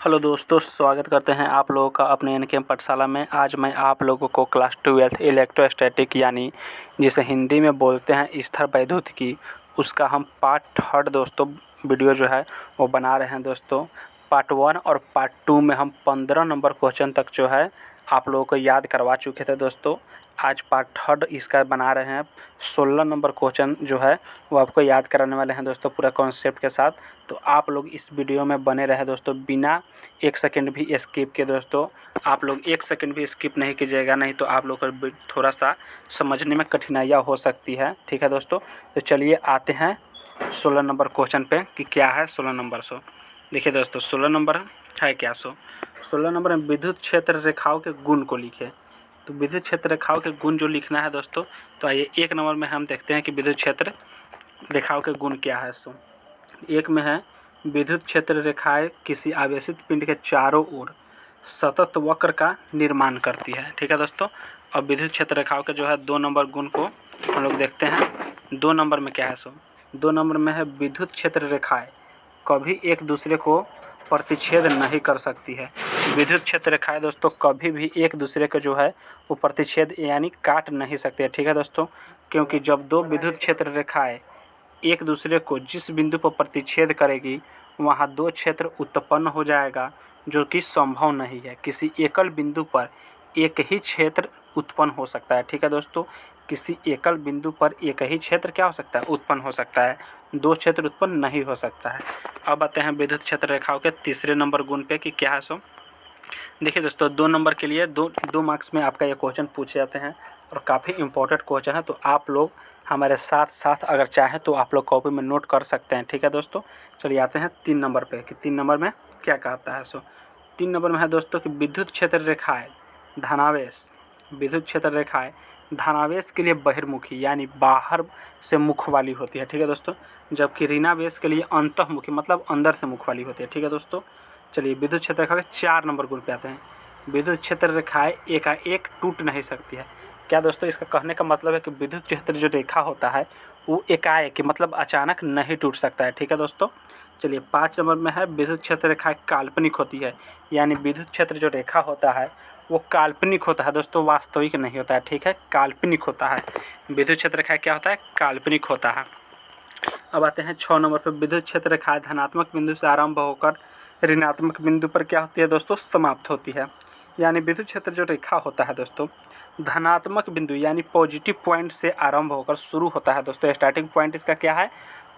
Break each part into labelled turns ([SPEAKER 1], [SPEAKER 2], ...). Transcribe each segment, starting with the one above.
[SPEAKER 1] Hello दोस्तों, स्वागत करते हैं आप लोगों का अपने एनकेएम पाठशाला में। आज मैं आप लोगों को क्लास 12 इलेक्ट्रोस्टैटिक यानी जिसे हिंदी में बोलते हैं स्थिर वैद्युतिकी, उसका हम पार्ट थर्ड दोस्तों वीडियो जो है वो बना रहे हैं दोस्तों। पार्ट 1 और पार्ट 2 में हम 15 नंबर क्वेश्चन तक जो है आप लोगों को याद करवा चुके थे दोस्तों। आज पार्ट थर्ड इसका बना रहे हैं। 16 नंबर क्वेश्चन जो है वो आपको याद कराने वाले हैं दोस्तों, पूरा कॉन्सेप्ट के साथ। तो आप लोग इस वीडियो में बने रहे दोस्तों, बिना 1 सेकंड भी स्किप के दोस्तों। आप लोग 1 सेकंड भी स्किप नहीं कीजिएगा, नहीं तो आप लोग को थोड़ा सा समझने में कठिनाइयाँ हो सकती है। ठीक है दोस्तों, तो चलिए आते हैं 16 नंबर क्वेश्चन पे कि क्या है 16 नंबर। देखिए दोस्तों, 16 नंबर है क्या 16 नंबर में विद्युत क्षेत्र रेखाओं के गुण को लिखे। तो विद्युत क्षेत्र रेखाओं के गुण जो लिखना है दोस्तों, तो आइए 1 नंबर में हम देखते हैं कि विद्युत क्षेत्र रेखाओं के गुण क्या है। 1 में है विद्युत क्षेत्र रेखाएं किसी आवेशित पिंड के चारों ओर सतत वक्र का निर्माण करती है। ठीक है दोस्तों। अब विद्युत क्षेत्र रेखाओं के जो है 2 नंबर गुण को हम लोग देखते हैं। 2 नंबर में क्या है 2 नंबर में है विद्युत क्षेत्र रेखाएं कभी एक दूसरे को प्रतिच्छेद नहीं कर सकती है। विद्युत क्षेत्र रेखाएं दोस्तों कभी भी एक दूसरे को जो है वो प्रतिच्छेद यानी काट नहीं सकते। ठीक है दोस्तों, क्योंकि जब 2 विद्युत क्षेत्र रेखाएं एक दूसरे को जिस बिंदु पर प्रतिच्छेद करेगी वहाँ 2 क्षेत्र उत्पन्न हो जाएगा, जो कि संभव नहीं है। किसी एकल बिंदु पर एक ही क्षेत्र उत्पन्न हो सकता है। ठीक है दोस्तों, किसी एकल बिंदु पर एक ही क्षेत्र क्या हो सकता है, उत्पन्न हो सकता है। 2 क्षेत्र उत्पन्न नहीं हो सकता है। अब आते हैं विद्युत क्षेत्र रेखाओं के तीसरे नंबर गुण पे कि क्या है देखिए दोस्तों, 2 नंबर के लिए 2 मार्क्स में आपका ये क्वेश्चन पूछे जाते हैं और काफ़ी इंपॉर्टेंट क्वेश्चन है। तो आप लोग हमारे साथ साथ अगर चाहें तो आप लोग कॉपी में नोट कर सकते हैं। ठीक है दोस्तों, चलिए आते हैं 3 नंबर पे कि 3 नंबर में क्या कहता है। 3 नंबर में है दोस्तों कि विद्युत क्षेत्र रेखाएं धनावेश विद्युत क्षेत्र रेखाएं धनावेश के लिए बहिर्मुखी यानी बाहर से मुख वाली होती है। ठीक है दोस्तों, जबकि ऋणावेश के लिए अंतःमुखी मतलब अंदर से मुख वाली होती है। ठीक है दोस्तों, चलिए विद्युत क्षेत्र रेखा के 4 नंबर गुण पे आते हैं। विद्युत क्षेत्र रेखाएं एकाएक टूट नहीं सकती है। क्या दोस्तों, इसका कहने का मतलब है कि विद्युत क्षेत्र जो रेखा होता है वो एकाएक मतलब अचानक नहीं टूट सकता है। ठीक है दोस्तों, चलिए 5 नंबर में है विद्युत क्षेत्र रेखाएं काल्पनिक होती है, यानी विद्युत क्षेत्र जो रेखा होता है वो काल्पनिक होता है दोस्तों, वास्तविक नहीं होता है। ठीक है, काल्पनिक होता है। विद्युत क्षेत्र रेखा क्या होता है, काल्पनिक होता है। अब आते हैं 6 नंबर पर विद्युत क्षेत्र रेखाएं धनात्मक बिंदु से आरंभ होकर ऋणात्मक बिंदु पर क्या होती है दोस्तों, समाप्त होती है। यानी विद्युत क्षेत्र जो रेखा होता है दोस्तों धनात्मक बिंदु यानी पॉजिटिव पॉइंट से आरंभ होकर शुरू होता है दोस्तों। स्टार्टिंग पॉइंट इसका क्या है,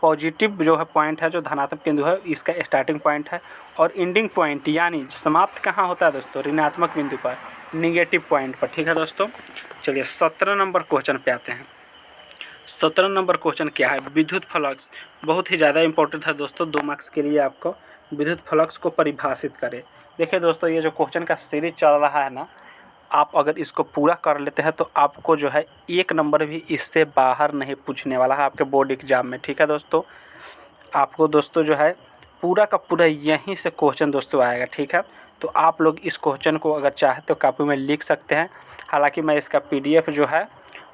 [SPEAKER 1] पॉजिटिव जो है पॉइंट है, जो धनात्मक बिंदु है इसका स्टार्टिंग पॉइंट है। और एंडिंग पॉइंट यानी समाप्त कहाँ होता है दोस्तों, ऋणात्मक बिंदु पर, निगेटिव पॉइंट पर। ठीक है दोस्तों, चलिए 17 नंबर क्वेश्चन पे आते हैं। 17 नंबर क्वेश्चन क्या है, विद्युत फ्लक्स। बहुत ही ज़्यादा इंपॉर्टेंट है दोस्तों, 2 मार्क्स के लिए आपको विद्युत फ्लक्स को परिभाषित करें। देखिए दोस्तों, ये जो क्वेश्चन का सीरीज चल रहा है ना, आप अगर इसको पूरा कर लेते हैं तो आपको जो है 1 नंबर भी इससे बाहर नहीं पूछने वाला है आपके बोर्ड एग्जाम में। ठीक है दोस्तों, आपको दोस्तों जो है पूरा का पूरा यहीं से क्वेश्चन दोस्तों आएगा। ठीक है, तो आप लोग इस क्वेश्चन को अगर चाहे तो कॉपी में लिख सकते हैं। हालांकि मैं इसका PDF जो है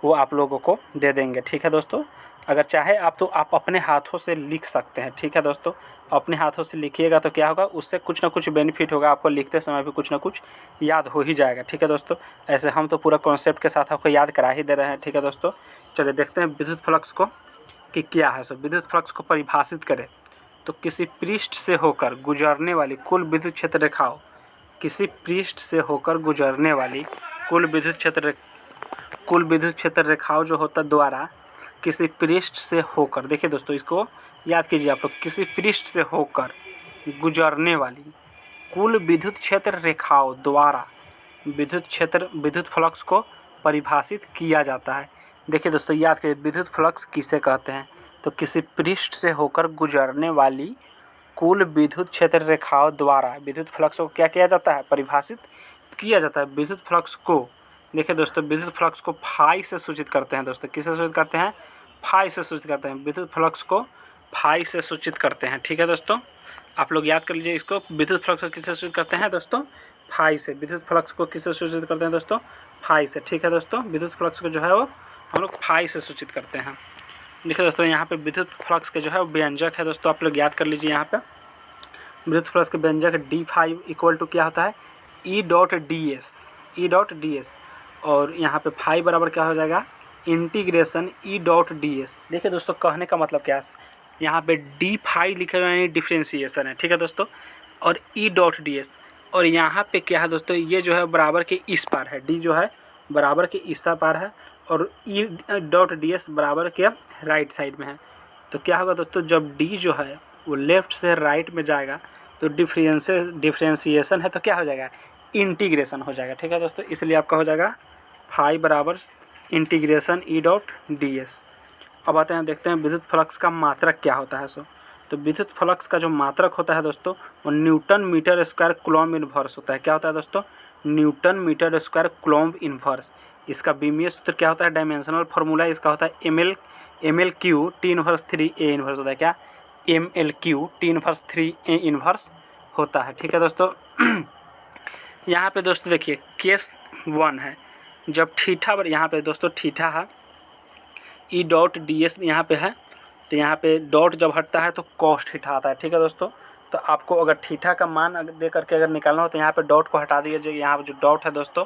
[SPEAKER 1] वो आप लोगों को दे देंगे। ठीक है दोस्तों, अगर चाहे आप तो आप अपने हाथों से लिख सकते हैं। ठीक है दोस्तों, अपने हाथों से लिखिएगा तो क्या होगा, उससे कुछ ना कुछ बेनिफिट होगा, आपको लिखते समय भी कुछ ना कुछ याद हो ही जाएगा। ठीक है दोस्तों, ऐसे हम तो पूरा कॉन्सेप्ट के साथ आपको याद करा ही दे रहे हैं। ठीक है दोस्तों, चलिए देखते हैं विद्युत फ्लक्स को कि क्या है। विद्युत फ्लक्स को परिभाषित करें तो किसी पृष्ठ से होकर गुजरने वाली कुल विद्युत क्षेत्र रेखाओं किसी पृष्ठ से होकर गुजरने वाली कुल विद्युत क्षेत्र रेखाओं जो होता द्वारा किसी पृष्ठ से होकर, देखिए दोस्तों इसको याद कीजिए आप लोग, किसी पृष्ठ से होकर गुजरने वाली कुल विद्युत क्षेत्र रेखाओं द्वारा विद्युत फ्लक्स को परिभाषित किया जाता है। देखिए दोस्तों याद कीजिए, विद्युत फ्लक्स किसे कहते हैं, तो किसी पृष्ठ से होकर गुजरने वाली कुल विद्युत क्षेत्र रेखाओं द्वारा विद्युत फ्लक्स को क्या किया जाता है, परिभाषित किया जाता है। विद्युत फ्लक्स को देखिए दोस्तों, विद्युत फ्लक्स को फाई से सूचित करते हैं दोस्तों। किससे सूचित करते हैं, फाई से सूचित करते हैं। विद्युत फ्लक्स को फाई से सूचित करते हैं। ठीक है दोस्तों, आप लोग याद कर लीजिए इसको, विद्युत फ्लक्स को किससे सूचित करते हैं दोस्तों, फाई से। विद्युत फ्लक्स को किससे सूचित करते हैं दोस्तों, फाई से। ठीक है दोस्तों, विद्युत फ्लक्स को जो है वो हम लोग फाई से सूचित करते हैं। देखिए दोस्तों, यहाँ पे विद्युत फ्लक्स के जो है व्यंजक है दोस्तों, आप लोग याद कर लीजिए। यहाँ पे विद्युत फ्लक्स के व्यंजक D5 इक्वल टू क्या होता है E.ds और यहाँ पे फाई बराबर क्या हो जाएगा इंटीग्रेशन E.ds। देखिए दोस्तों कहने का मतलब क्या है, यहाँ पे D5 लिखे हुए यानी डिफ्रेंसिएशन है, ठीक है दोस्तों, और E.ds और यहाँ पे क्या है दोस्तों ये जो है बराबर के इस पार है, D जो है बराबर के इस पार है और E.ds बराबर के राइट साइड में है। तो क्या होगा दोस्तों जब D जो है वो लेफ्ट से राइट में जाएगा तो डिफ्रेंसिएशन है तो क्या हो जाएगा इंटीग्रेशन हो जाएगा, ठीक है दोस्तों, इसलिए आपका हो जाएगा फाई बराबर इंटीग्रेशन E.ds। अब आते हैं देखते हैं विद्युत फ्लक्स का मात्रक क्या होता है। तो विद्युत फ्लक्स का जो मात्रक होता है दोस्तों वो newton metre square coulomb inverse होता है। क्या होता है दोस्तों newton metre square coulomb inverse. इसका बीमीय सूत्र क्या होता है, डायमेंशनल फार्मूला इसका होता है ML/Q T−3A इन्वर्स होता है। क्या ML/Q T−3A इन्वर्स होता है, ठीक है दोस्तों। यहाँ पे दोस्तों देखिए केस 1 है जब थीटा यहाँ पे दोस्तों थीटा है E.ds यहाँ पे है, तो यहाँ पे डॉट जब हटता है तो कॉस थीटा आता है, ठीक है दोस्तों। तो आपको अगर थीटा का मान दे करके अगर निकालना हो तो यहाँ पे डॉट को हटा दीजिएगा, यहाँ पे जो डॉट है दोस्तों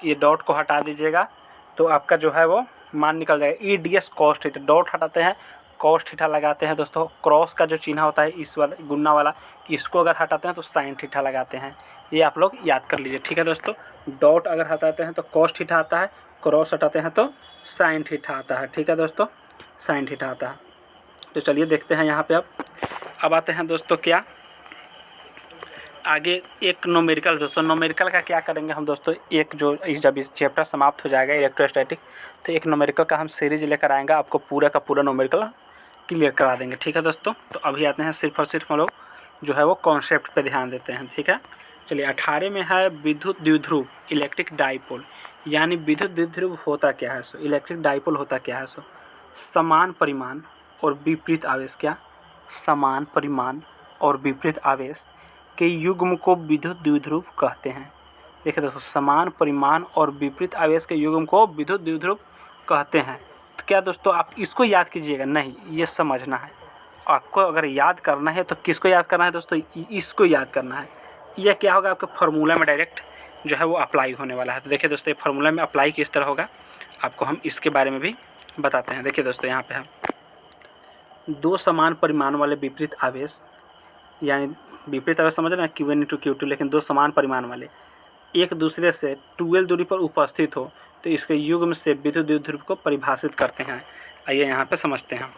[SPEAKER 1] ये डॉट को हटा दीजिएगा तो आपका जो है वो मान निकल जाएगा E.ds कॉस थीटा। डॉट हटाते हैं कॉस थीटा लगाते हैं दोस्तों, क्रॉस का जो चिन्ह होता है इस वाला गुन्ना वाला इसको अगर हटाते हैं तो साइन थीटा लगाते हैं, ये आप लोग याद कर लीजिए, ठीक है दोस्तों। डॉट अगर हटाते हैं तो कॉस थीटा आता है, क्रॉस हटाते हैं तो साइन थीटा आता है, ठीक है दोस्तों, साइन थीटा आता है। तो चलिए देखते हैं यहाँ पे अब आते हैं दोस्तों क्या आगे एक न्यूमेरिकल। दोस्तों न्यूमेरिकल का क्या करेंगे हम दोस्तों, एक जो जब इस चैप्टर समाप्त हो जाएगा इलेक्ट्रोस्टैटिक तो एक न्यूमेरिकल का हम सीरीज लेकर आएंगे, आपको पूरा का पूरा न्यूमेरिकल क्लियर करा देंगे, ठीक है दोस्तों। तो अभी आते हैं सिर्फ और सिर्फ हम लोग जो है वो कॉन्सेप्ट पे ध्यान देते हैं, ठीक है। चलिए 18 में है विद्युत द्विध्रुव इलेक्ट्रिक डाइपोल, यानी विद्युत द्विध्रुव होता क्या है इलेक्ट्रिक डाइपोल होता क्या है समान परिमाण और विपरीत आवेश, क्या समान परिमाण और विपरीत आवेश के युग्म को विद्युत द्विध्रुव कहते हैं। देखिए दोस्तों समान परिमाण और विपरीत आवेश के युग्म को विद्युत द्विध्रुव कहते हैं। तो क्या दोस्तों आप इसको याद कीजिएगा, नहीं ये समझना है आपको। अगर याद करना है तो किसको याद करना है दोस्तों, इसको याद करना है। यह क्या होगा आपके फार्मूला में डायरेक्ट जो है वो अप्लाई होने वाला है। तो देखिए दोस्तों ये फार्मूला में अप्लाई किस तरह होगा आपको हम इसके बारे में भी बताते हैं। देखिए दोस्तों यहाँ पे हम दो समान परिमाण वाले विपरीत आवेश, यानी विपरीत आवेश समझ रहे हैं Q1/Q2, लेकिन दो समान परिमाण वाले एक दूसरे से 2L दूरी पर उपस्थित हो तो इसके युग्म से विद्युत द्विध्रुव को परिभाषित करते हैं। आइए यहाँ पे समझते हैं।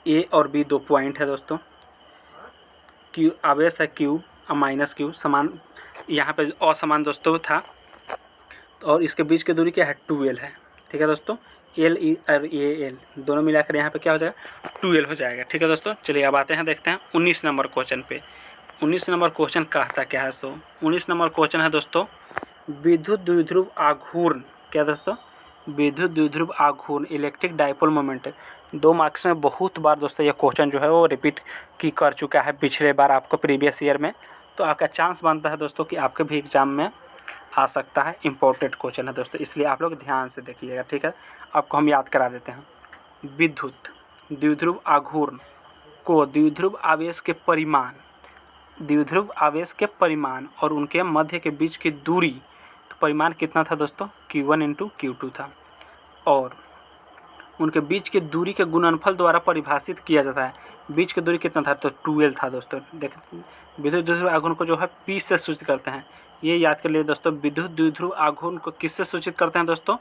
[SPEAKER 1] A और B दो पॉइंट है दोस्तों, Q आवेश है Q और -Q समान, यहाँ पे असमान दोस्तों था और इसके बीच की दूरी क्या है 2L है, ठीक है दोस्तों। L और L दोनों मिलाकर यहाँ पे क्या हो जाएगा 2L हो जाएगा, ठीक है दोस्तों। चलिए अब आते हैं देखते हैं 19 नंबर क्वेश्चन पे। 19 नंबर क्वेश्चन कहता क्या है 19 नंबर क्वेश्चन है दोस्तों विद्युत द्विध्रुव आघूर्ण, क्या दोस्तों विद्युत द्विध्रुव आघूर्ण इलेक्ट्रिक डाइपोल मोमेंट। 2 मार्क्स में बहुत बार दोस्तों ये क्वेश्चन जो है वो रिपीट कर चुका है पिछले बार आपको प्रीवियस ईयर में, तो आपका चांस बनता है दोस्तों कि आपके भी एग्जाम में आ सकता है। इम्पोर्टेंट क्वेश्चन है दोस्तों, इसलिए आप लोग ध्यान से देखिएगा, ठीक है। आपको हम याद करा देते हैं। विद्युत द्विध्रुव आघूर्ण को द्विध्रुव आवेश के परिमाण और उनके मध्य के बीच की दूरी, तो परिमाण कितना था दोस्तों Q1/Q2 था, और उनके बीच की दूरी के गुणनफल द्वारा परिभाषित किया जाता है। बीच की दूरी कितना था तो 2L था दोस्तों। देखिए विद्युत द्विध्रुव आघूर्ण को जो है P से सूचित करते हैं, ये याद कर लिए दोस्तों। विद्युत द्विध्रुव आघूर्ण को किससे सूचित करते हैं दोस्तों,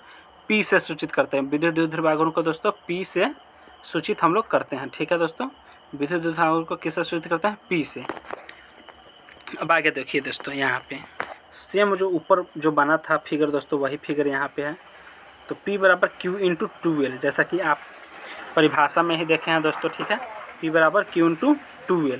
[SPEAKER 1] P से सूचित करते हैं। विद्युत द्विध्रुव आघूर्ण को दोस्तों P से सूचित हम लोग करते हैं, ठीक है दोस्तों। विद्युत द्विध्रुव आघूर्ण को किससे सूचित करते हैं P से। अब आगे देखिए दोस्तों यहाँ पे सेम जो ऊपर जो बना था फिगर दोस्तों वही फिगर यहाँ पे है। तो P बराबर Q/2L, जैसा कि आप परिभाषा में ही देखे हैं दोस्तों, ठीक है। P बराबर Q/2L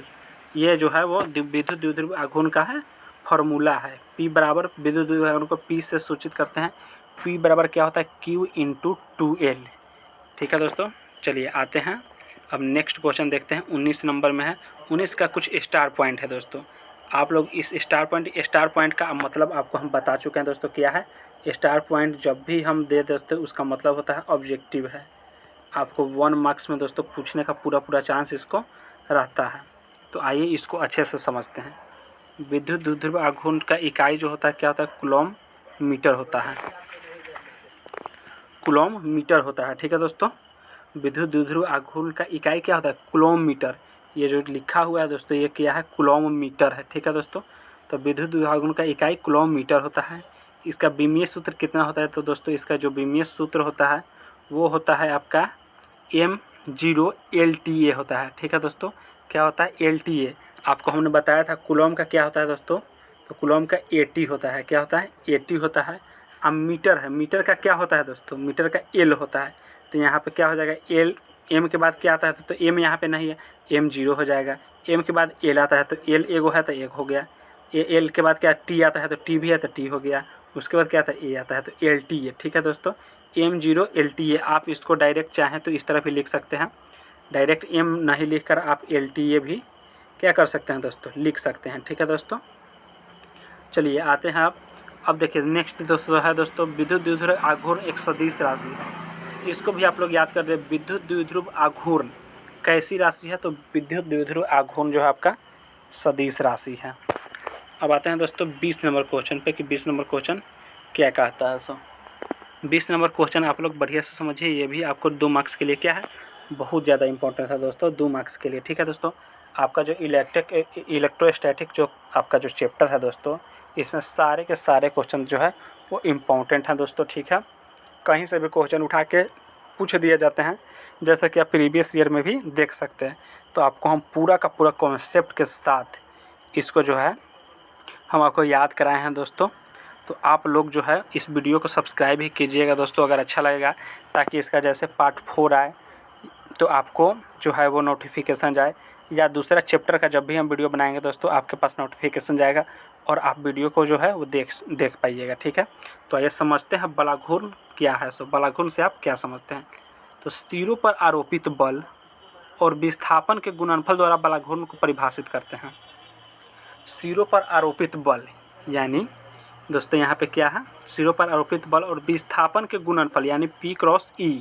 [SPEAKER 1] ये जो है वो विद्युत द्विध्रुव आघूर्ण का है फॉर्मूला है। P बराबर विद्युत द्विध्रुव आघूर्ण को P से सूचित करते हैं। P बराबर क्या होता है Q/2L, ठीक है दोस्तों। चलिए आते हैं अब नेक्स्ट क्वेश्चन देखते हैं। 19 नंबर में है। 19 का कुछ स्टार पॉइंट है दोस्तों। आप लोग इस स्टार पॉइंट का मतलब आपको हम बता चुके हैं दोस्तों क्या है। स्टार पॉइंट जब भी हम दे दोस्तों उसका मतलब होता है ऑब्जेक्टिव है। आपको 1 मार्क्स में दोस्तों पूछने का पूरा चांस इसको रहता है। तो आइए इसको अच्छे से समझते हैं। विद्युत द्विध्रुव आघूर्ण का इकाई जो होता है क्या होता है, कूलॉम मीटर होता है, कूलॉम मीटर होता है। ठीक है दोस्तों, विद्युत द्विध्रुव आघूर्ण का इकाई क्या होता है, कूलॉम मीटर। ये जो लिखा हुआ है दोस्तों ये क्या है, कूलॉम मीटर है। ठीक है दोस्तों, तो विद्युत द्विध्रुव आघूर्ण का इकाई कूलॉम मीटर होता है। इसका विमीय सूत्र कितना होता है, तो दोस्तों इसका जो विमीय सूत्र होता है वो होता है आपका m0 LTA होता है। ठीक है दोस्तों, क्या होता है, LTA। आपको हमने बताया था कूलॉम का क्या होता है दोस्तों, तो कूलॉम का AT होता है। क्या होता है, AT होता है। अब मीटर है, मीटर का क्या होता है दोस्तों, मीटर का L होता है। तो यहाँ पे क्या हो जाएगा, L, M के बाद क्या आता है, तो M यहाँ पे नहीं है, M0 हो जाएगा। M के बाद L आता है तो L एगो है तो एक हो गया। L के बाद क्या T आता है तो T भी है तो T हो गया। उसके बाद क्या आता है, A आता है तो LTA। ठीक है दोस्तों, M0 LTA। आप इसको डायरेक्ट चाहें तो इस तरह भी लिख सकते हैं, डायरेक्ट M नहीं लिख कर आप LTA भी क्या कर सकते हैं दोस्तों, लिख सकते हैं। ठीक है दोस्तों, चलिए आते हैं आप। अब देखिए नेक्स्ट दोस्तों है दोस्तों, विद्युत द्विध्रुव आघूर्ण एक सदिश राशि है। इसको भी आप लोग याद कर रहे हैं, विद्युत द्विध्रुव आघूर्ण कैसी राशि है, तो विद्युत द्विध्रुव आघूर्ण जो है आपका सदिश राशि है। अब आते हैं दोस्तों 20 नंबर क्वेश्चन पे कि 20 नंबर क्वेश्चन क्या कहता है। 20 नंबर क्वेश्चन आप लोग बढ़िया से समझिए, ये भी आपको 2 मार्क्स के लिए क्या है, बहुत ज़्यादा इंपॉर्टेंट है दोस्तों, 2 मार्क्स के लिए। ठीक है दोस्तों, आपका जो इलेक्ट्रोस्टैटिक जो आपका जो चैप्टर है दोस्तों, इसमें सारे के सारे क्वेश्चन जो है वो इम्पोर्टेंट हैं दोस्तों। ठीक है, कहीं से भी क्वेश्चन उठा के पूछ दिए जाते हैं, जैसा कि आप प्रीवियस ईयर में भी देख सकते हैं। तो आपको हम पूरा का पूरा कॉन्सेप्ट के साथ इसको जो है हम आपको याद कराए हैं दोस्तों। तो आप लोग जो है इस वीडियो को सब्सक्राइब ही कीजिएगा दोस्तों अगर अच्छा लगेगा, ताकि इसका जैसे पार्ट 4 आए तो आपको जो है वो नोटिफिकेशन जाए, या दूसरा चैप्टर का जब भी हम वीडियो बनाएंगे दोस्तों आपके पास नोटिफिकेशन जाएगा और आप वीडियो को जो है वो देख पाइएगा। ठीक है, तो आइए समझते हैं बलाघूर्ण क्या है। सो बलाघूर्ण से आप क्या समझते हैं, तो सिरों पर आरोपित बल और विस्थापन के गुणनफल द्वारा बलाघूर्ण को परिभाषित करते हैं। सिरों पर आरोपित बल यानी दोस्तों यहाँ पे क्या है, सिरों पर आरोपित बल और विस्थापन के गुणनफल यानी P क्रॉस E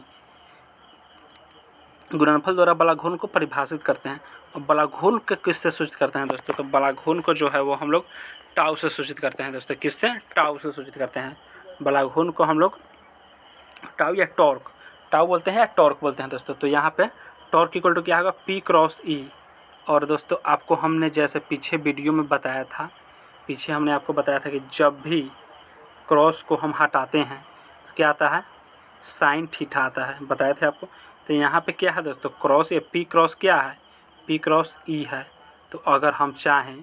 [SPEAKER 1] गुणनफल द्वारा बलाघूर्ण को परिभाषित करते हैं। और बलाघूर्ण के किससे सूचित करते हैं दोस्तों, तो बलाघूर्ण को जो है वो हम लोग टाउ से सूचित करते हैं दोस्तों। किससे, टाउ से सूचित करते हैं। बलाघूर्ण को हम लोग टाउ या टॉर्क, टाउ बोलते हैं या टॉर्क बोलते हैं दोस्तों। तो यहाँ पे टॉर्क इक्वल टू क्या होगा, P क्रॉस E। और दोस्तों आपको हमने जैसे पीछे वीडियो में बताया था, पीछे हमने आपको बताया था कि जब भी क्रॉस को हम हटाते हैं तो क्या आता है, साइन थीटा आता है, बताए थे आपको। तो यहाँ पे क्या है दोस्तों, क्रॉस या P क्रॉस क्या है, P क्रॉस E है। तो अगर हम चाहें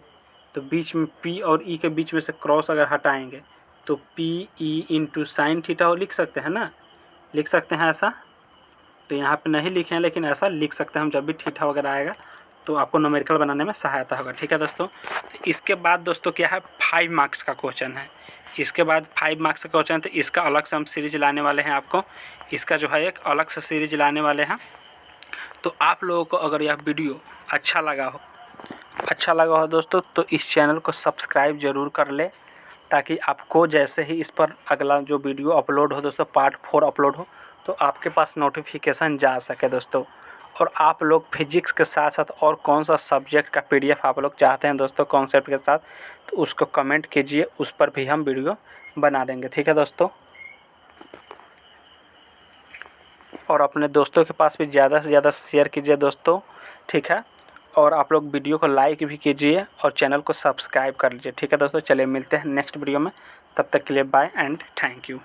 [SPEAKER 1] तो बीच में P और E के बीच में से क्रॉस अगर हटाएंगे तो PE इंटू साइन थीटा लिख सकते हैं ना, लिख सकते हैं ऐसा। तो यहाँ पे नहीं लिखे हैं लेकिन ऐसा लिख सकते हैं हम, जब भी थीटा वगैरह आएगा तो आपको न्यूमेरिकल बनाने में सहायता होगा। ठीक है दोस्तों, तो इसके बाद दोस्तों क्या है, 5 मार्क्स का क्वेश्चन है। इसके बाद 5 मार्क्स का क्वेश्चन, तो इसका अलग से हम सीरीज लाने वाले हैं आपको, इसका जो है एक अलग से सीरीज लाने वाले हैं। तो आप लोगों को अगर यह वीडियो अच्छा लगा हो दोस्तों, तो इस चैनल को सब्सक्राइब ज़रूर कर ले, ताकि आपको जैसे ही इस पर अगला जो वीडियो अपलोड हो दोस्तों, पार्ट 4 अपलोड हो, तो आपके पास नोटिफिकेशन जा सके दोस्तों। और आप लोग फिजिक्स के साथ साथ और कौन सा सब्जेक्ट का PDF आप लोग चाहते हैं दोस्तों कॉन्सेप्ट के साथ, तो उसको कमेंट कीजिए, उस पर भी हम वीडियो बना देंगे। ठीक है दोस्तों, और अपने दोस्तों के पास भी ज़्यादा से ज़्यादा शेयर कीजिए दोस्तों। ठीक है, और आप लोग वीडियो को लाइक भी कीजिए और चैनल को सब्सक्राइब कर लीजिए। ठीक है दोस्तों, चलिए मिलते हैं नेक्स्ट वीडियो में, तब तक के लिए बाय एंड थैंक यू।